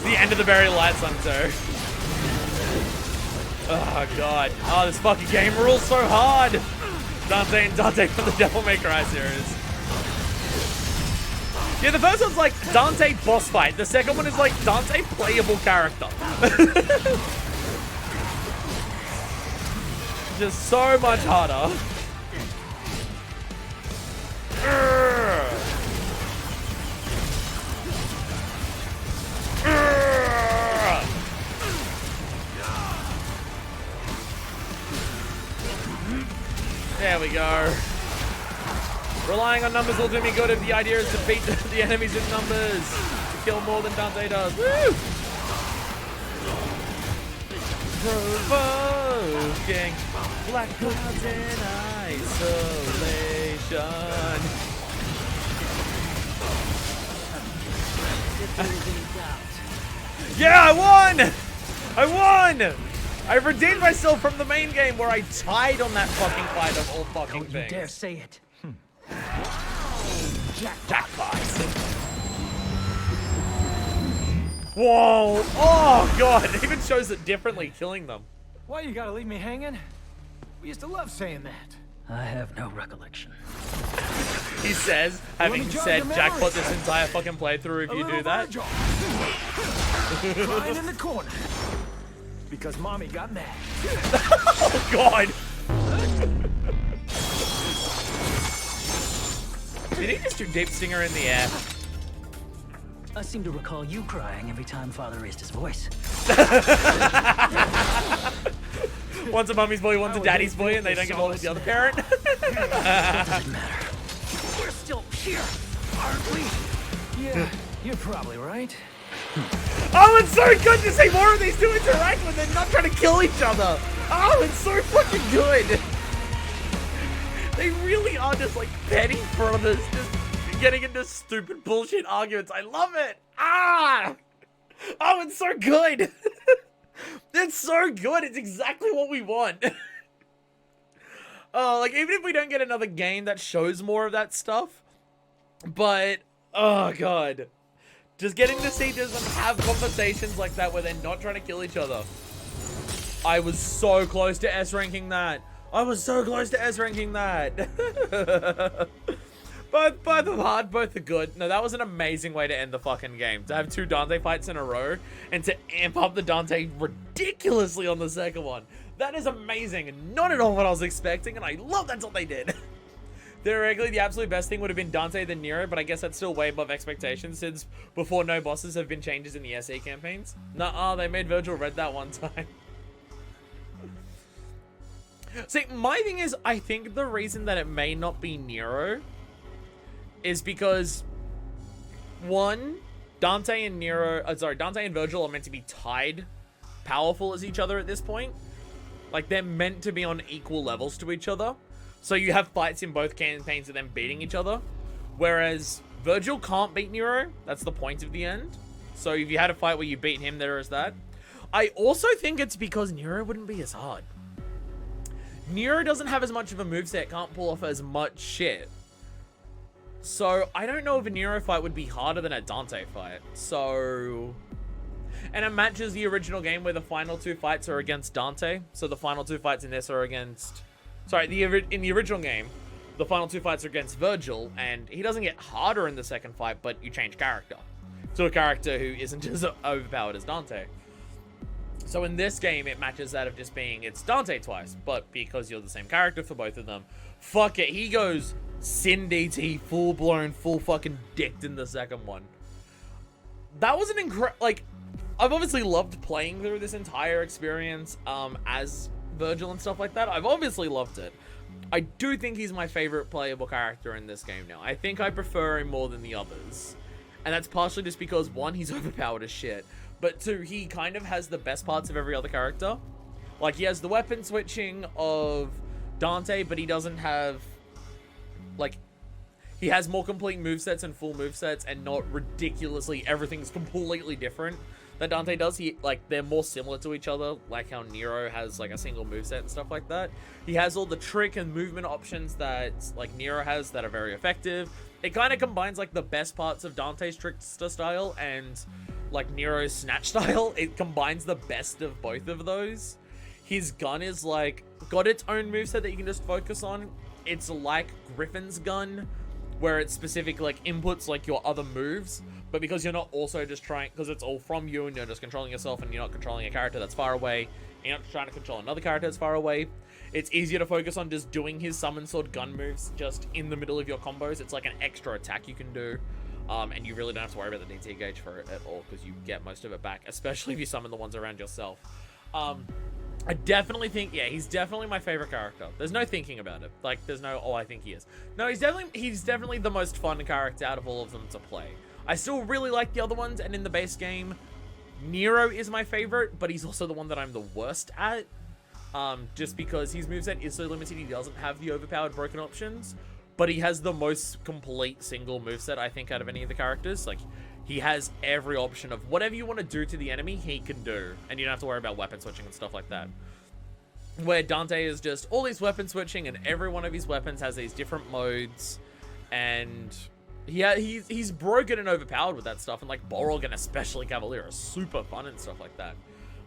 The end of the very light sun too. Oh God, oh this fucking game rules so hard. Dante and Dante from the Devil May Cry series. Yeah, the first one's like Dante boss fight. The second one is like Dante playable character. Just so much harder. There There we go. Relying on numbers will do me good if the idea is to beat the enemies in numbers. To kill more than Dante does. Woo! Provoking black clouds in isolation. Yeah, I won! I won! I redeemed myself from the main game where I tied on that fucking fight of all fucking Don't things. you dare say it. Jackpot. Whoa! Oh god! It even shows it differently, killing them. Why you gotta leave me hanging? We used to love saying that. I have no recollection. He says, having said jackpot this entire fucking playthrough if you do that. Crying in the corner. Because mommy got mad. Oh god! Did he just do deep stinger in the air? I seem to recall you crying every time Father raised his voice. One's a mummy's boy, one's a daddy's boy, and they don't get along with the other parent. Doesn't matter. We're still here, aren't we? Yeah, you're probably right. Oh, it's so good to see more of these two interact when they're not trying to kill each other. Oh, it's so fucking good. They really are just like petty brothers, just getting into stupid bullshit arguments. I love it. Ah! Oh, it's so good. It's so good. It's exactly what we want. Oh, like even if we don't get another game that shows more of that stuff, but oh god, just getting to see them have conversations like that where they're not trying to kill each other. I was so close to S ranking that. I was so close to S ranking that. Both are hard, both are good. No, that was an amazing way to end the fucking game. To have two Dante fights in a row and to amp up the Dante ridiculously on the second one. That is amazing and not at all what I was expecting, and I love that's what they did. Theoretically, the absolute best thing would have been Dante than Nero, but I guess that's still way above expectations since before no bosses have been changes in the SE campaigns. Nuh-uh, they made Vergil red that one time. See, my thing is, I think the reason that it may not be Nero is because, one, Dante and Vergil are meant to be tied powerful as each other at this point. Like, they're meant to be on equal levels to each other. So you have fights in both campaigns of them beating each other. Whereas Vergil can't beat Nero. That's the point of the end. So if you had a fight where you beat him, there is that. I also think it's because Nero wouldn't be as hard. Nero doesn't have as much of a moveset, can't pull off as much shit. So I don't know if a Nero fight would be harder than a Dante fight. So... And it matches the original game where the final two fights are against Dante. So the final two fights in this are against... Sorry, in the original game, the final two fights are against Vergil, and he doesn't get harder in the second fight, but you change character to a character who isn't as overpowered as Dante. So in this game, it matches that of just being, it's Dante twice, but because you're the same character for both of them, fuck it, he goes Sin DT, full-blown, full fucking dicked in the second one. That was an incredible, like, I've obviously loved playing through this entire experience as Vergil and stuff like that. I've obviously loved it. I do think he's my favorite playable character in this game now. I think I prefer him more than the others. And that's partially just because, one, he's overpowered as shit. But two, he kind of has the best parts of every other character. Like, he has the weapon switching of Dante, but he doesn't have, like, he has more complete movesets and full movesets and not ridiculously, everything's completely different that Dante does. They're more similar to each other, like how Nero has, like, a single moveset and stuff like that. He has all the trick and movement options that, like, Nero has that are very effective. It kind of combines, like, the best parts of Dante's trickster style and, like, Nero's snatch style. It combines the best of both of those. His gun is, like, got its own moveset that you can just focus on. It's like Griffin's gun, where it's specific, like, inputs, like, your other moves. But because you're not also just trying, because it's all from you and you're just controlling yourself and you're not controlling a character that's far away, and you're not trying to control another character that's far away, it's easier to focus on just doing his summon sword gun moves just in the middle of your combos. It's like an extra attack you can do. And you really don't have to worry about the DT gauge for it at all, because you get most of it back, especially if you summon the ones around yourself. I definitely think, yeah, he's definitely my favorite character. There's no thinking about it. Like, there's no, oh, I think he is. No, he's definitely the most fun character out of all of them to play. I still really like the other ones, and in the base game, Nero is my favorite, but he's also the one that I'm the worst at. Just because his moveset is so limited, he doesn't have the overpowered broken options, but he has the most complete single moveset, I think, out of any of the characters. Like, he has every option of whatever you want to do to the enemy, he can do. And you don't have to worry about weapon switching and stuff like that. Where Dante is just all these weapon switching, and every one of his weapons has these different modes. And yeah, he's broken and overpowered with that stuff. And like Borog and especially Cavalier are super fun and stuff like that.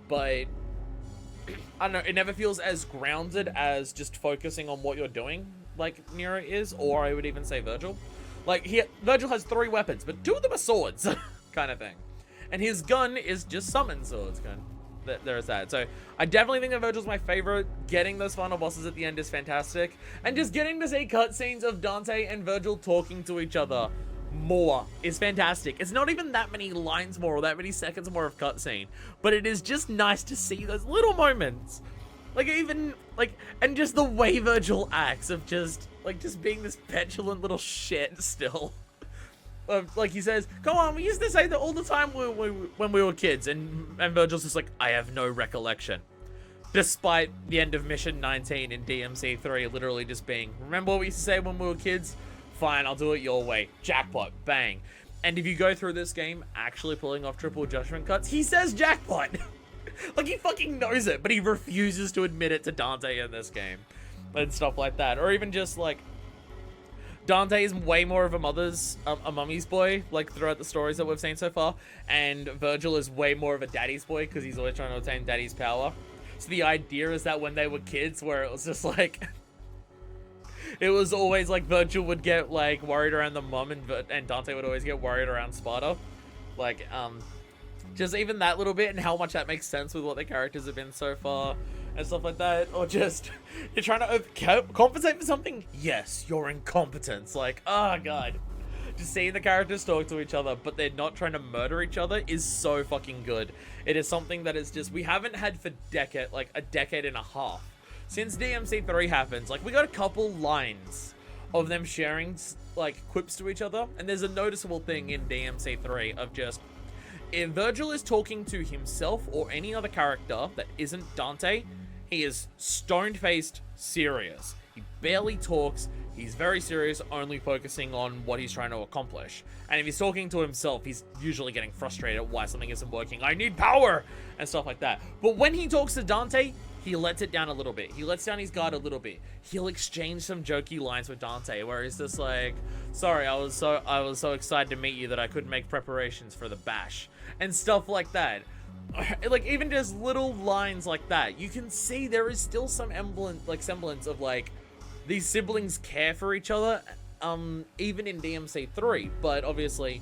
But I don't know, it never feels as grounded as just focusing on what you're doing like Nero is, or I would even say Vergil. Like, Vergil has 3 weapons, but 2 of them are swords, kind of thing. And his gun is just summon swords, kind of. There's that. So, I definitely think that Vergil's my favorite. Getting those final bosses at the end is fantastic. And just getting to see cutscenes of Dante and Vergil talking to each other more is fantastic. It's not even that many lines more or that many seconds more of cutscene, but it is just nice to see those little moments. Like, even, like, and just the way Vergil acts of just being this petulant little shit still. Like, he says, come on, we used to say that all the time when we were kids, and Vergil's just like, I have no recollection. Despite the end of Mission 19 in DMC 3 literally just being, remember what we used to say when we were kids? Fine, I'll do it your way. Jackpot. Bang. And if you go through this game actually pulling off triple judgment cuts, he says jackpot. Like, he fucking knows it, but he refuses to admit it to Dante in this game. And stuff like that. Or even just, like, Dante is way more of a mummy's boy, like, throughout the stories that we've seen so far. And Vergil is way more of a daddy's boy, because he's always trying to obtain daddy's power. So the idea is that when they were kids, where it was just, like... it was always, like, Vergil would get, like, worried around the mum, and Dante would always get worried around Sparta. Like, just even that little bit and how much that makes sense with what the characters have been so far and stuff like that. Or just, you're trying to compensate for something? Yes, your incompetence. Like, oh god. Just seeing the characters talk to each other, but they're not trying to murder each other is so fucking good. It is something that is just, we haven't had for a decade and a half. Since DMC 3 happens, like, we got a couple lines of them sharing, like, quips to each other. And there's a noticeable thing in DMC 3 of just, if Vergil is talking to himself or any other character that isn't Dante, he is stone-faced serious. He barely talks. He's very serious, only focusing on what he's trying to accomplish. And if he's talking to himself, he's usually getting frustrated at why something isn't working. I need power! And stuff like that. But when he talks to Dante, he lets it down a little bit. He lets down his guard a little bit. He'll exchange some jokey lines with Dante, where he's just like, sorry, I was so excited to meet you that I couldn't make preparations for the bash. And stuff like that. Like, even just little lines like that. You can see there is still some semblance of, like, these siblings care for each other, even in DMC 3. But obviously,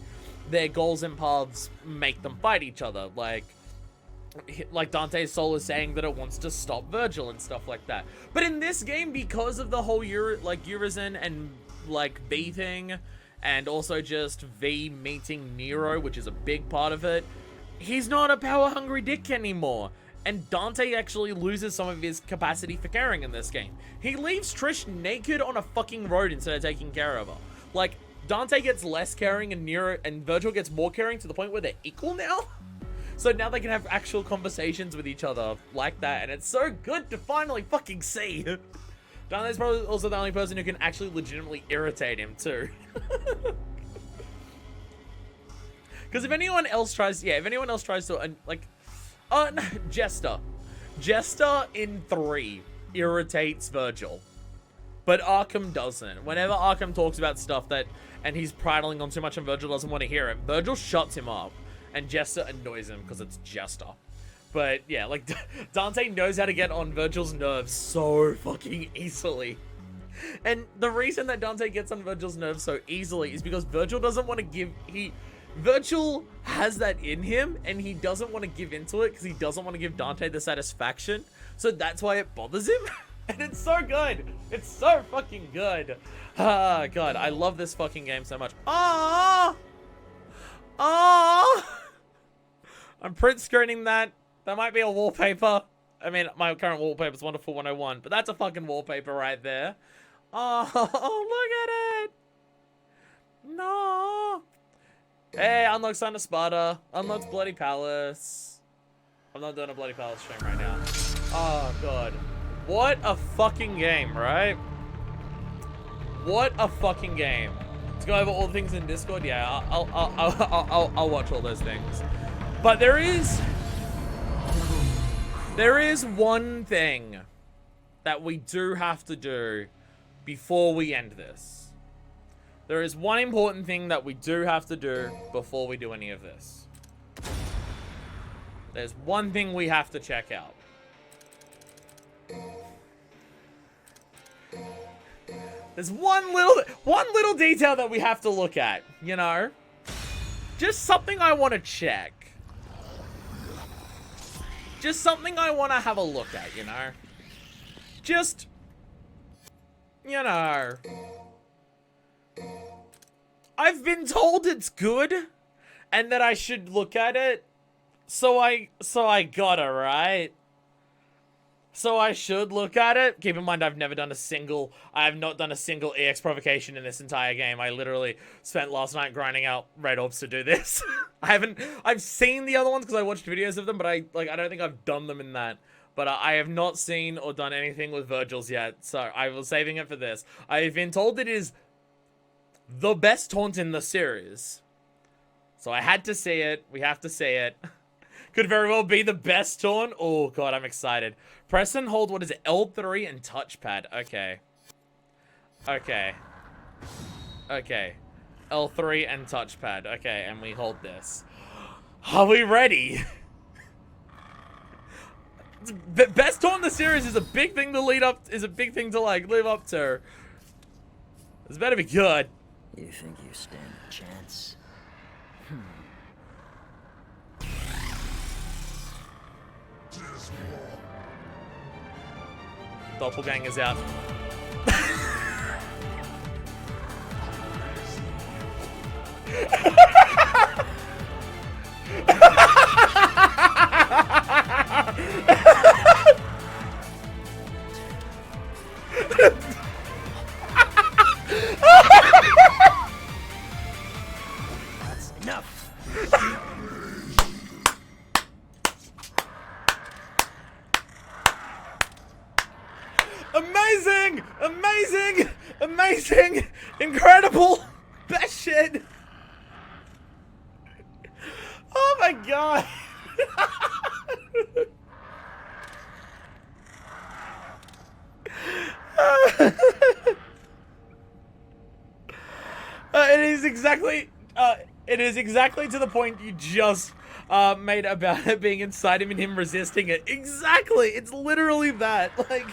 their goals and paths make them fight each other. Like Dante's soul is saying that it wants to stop Vergil and stuff like that. But in this game, because of the whole Urizen and, like, V thing, and also just V meeting Nero, which is a big part of it, he's not a power-hungry dick anymore. And Dante actually loses some of his capacity for caring in this game. He leaves Trish naked on a fucking road instead of taking care of her. Like, Dante gets less caring and Vergil gets more caring to the point where they're equal now. So now they can have actual conversations with each other like that, and it's so good to finally fucking see. Dante's probably also the only person who can actually legitimately irritate him too. Because if anyone else tries to, Jester. Jester in 3 irritates Vergil. But Arkham doesn't. Whenever Arkham talks about stuff and he's prattling on too much and Vergil doesn't want to hear it, Vergil shuts him up. And Jester annoys him because it's Jester. But yeah, like, Dante knows how to get on Vergil's nerves so fucking easily. And the reason that Dante gets on Vergil's nerves so easily is because Vergil doesn't want to Vergil has that in him, and he doesn't want to give into it because he doesn't want to give Dante the satisfaction. So that's why it bothers him. And it's so good. It's so fucking good. Ah, God, I love this fucking game so much. Ah! I'm print screening that. That might be a wallpaper. I mean, my current wallpaper is Wonderful 101, but that's a fucking wallpaper right there. Oh, look at it. No. Hey, unlock Sign of Sparta. Unlocks Bloody Palace. I'm not doing a Bloody Palace stream right now. Oh, God. What a fucking game, right? What a fucking game. Let's go over all the things in Discord. Yeah, I'll watch all those things. But there is one thing that we do have to do before we end this. There is one important thing that we do have to do before we do any of this. There's one thing we have to check out. There's one little detail that we have to look at, you know? Just something I want to check. Just something I want to have a look at, you know? Just, you know. I've been told it's good and that I should look at it. So I gotta, right? So I should look at it. Keep in mind, I have not done a single EX provocation in this entire game. I literally spent last night grinding out red orbs to do this. I've seen the other ones because I watched videos of them, but I don't think I've done them in that. But I have not seen or done anything with Vergil's yet, so I was saving it for this. I've been told it is the best taunt in the series. So I had to see it. We have to see it. Could very well be the best taunt. Oh, God, I'm excited. Press and hold, what is it? L3 and touchpad. Okay. Okay. Okay. L3 and touchpad. Okay, and we hold this. Are we ready? Best taunt in the series is a big thing to live up to. This better be good. You think you stand a chance? Doppelganger's out. That's enough. Amazing! Amazing! Amazing! Incredible! Best shit! Oh my God! It is exactly to the point you just made about it being inside him and him resisting it. Exactly! It's literally that. Like,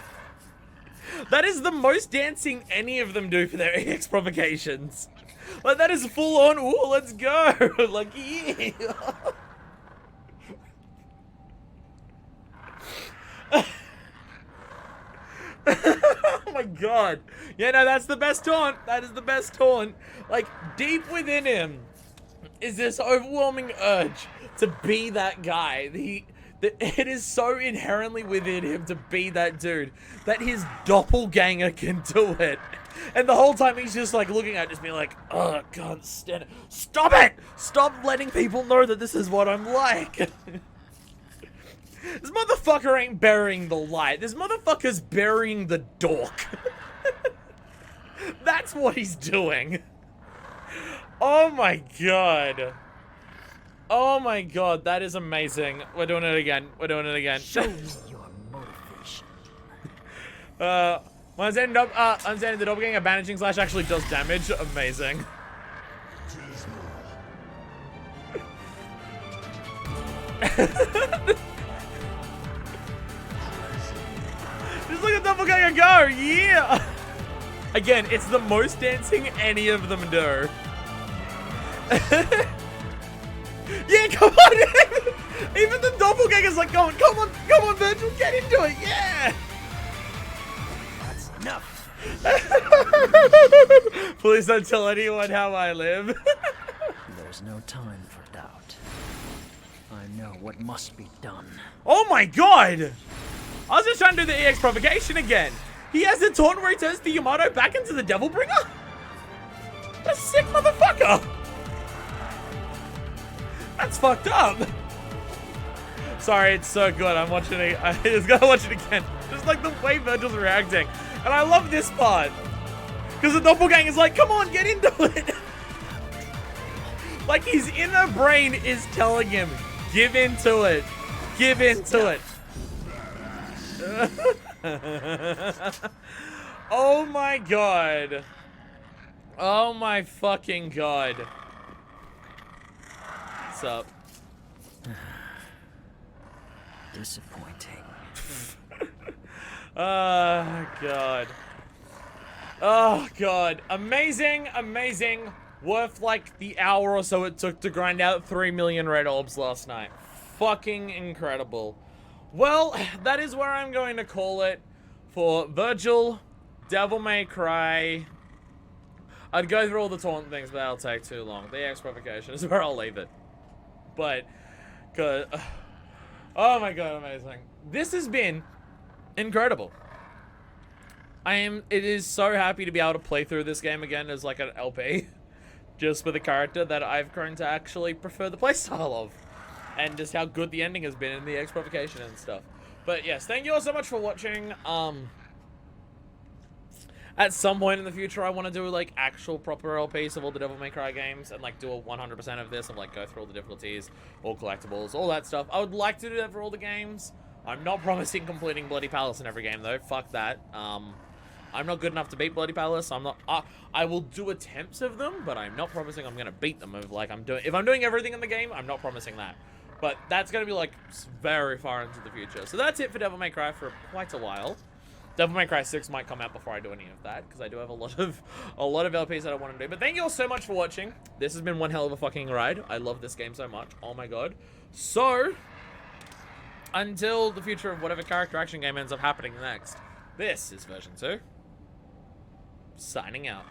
that is the most dancing any of them do for their EX provocations. Like, that is full on, ooh, let's go! Like, yeah! Oh my God. Yeah, no, that's the best taunt. That is the best taunt. Like, deep within him is this overwhelming urge to be that guy. It is so inherently within him to be that dude that his doppelganger can do it. And the whole time he's just like looking at it, just being like, oh, I can't stand it. Stop it! Stop letting people know that this is what I'm like. This motherfucker ain't burying the light. This motherfucker's burying the dork. That's what he's doing. Oh my God. Oh my God, that is amazing. We're doing it again. We're doing it again. Show me your motivation. Understanding the doppelganger bandaging slash actually does damage. Amazing. Just look at doppelganger go, yeah! Again, it's the most dancing any of them do. Yeah, come on! Even the doppelganger's like going, come on, Vergil, get into it, yeah! That's enough. Please don't tell anyone how I live. There's no time for doubt. I know what must be done. Oh my God! I was just trying to do the EX provocation again. He has a taunt where he turns the Yamato back into the Devil Bringer? That's a sick motherfucker. That's fucked up. Sorry, it's so good. I'm watching it. I just gotta watch it again. Just like the way Vergil's reacting. And I love this part. Because the doppelganger is like, come on, get into it. Like his inner brain is telling him, give into it. Give into it. Oh my god. Oh my fucking god. What's up? Disappointing. Oh god. Oh god. Amazing, amazing. Worth like the hour or so it took to grind out 3 million red orbs last night. Fucking incredible. Well, that is where I'm going to call it for Vergil, Devil May Cry. I'd go through all the taunt things, but that'll take too long. The EX provocation is where I'll leave it. But, good. Oh my god, amazing. This has been incredible. It is so happy to be able to play through this game again as like an LP. Just with a character that I've grown to actually prefer the playstyle of. And just how good the ending has been in the EX provocation and stuff. But yes, thank you all so much for watching. At some point in the future, I want to do like actual proper LPs of all the Devil May Cry games and like do a 100% of this and like go through all the difficulties, all collectibles, all that stuff. I would like to do that for all the games. I'm not promising completing Bloody Palace in every game though. Fuck that. I'm not good enough to beat Bloody Palace. I'm not. I will do attempts of them, but I'm not promising I'm gonna beat them. If I'm doing everything in the game, I'm not promising that. But that's gonna be like very far into the future. So that's it for Devil May Cry for quite a while. Devil May Cry 6 might come out before I do any of that because I do have a lot of LPs that I want to do. But thank you all so much for watching. This has been one hell of a fucking ride. I love this game so much. Oh my god. So until the future of whatever character action game ends up happening next, this is version 2. Signing out.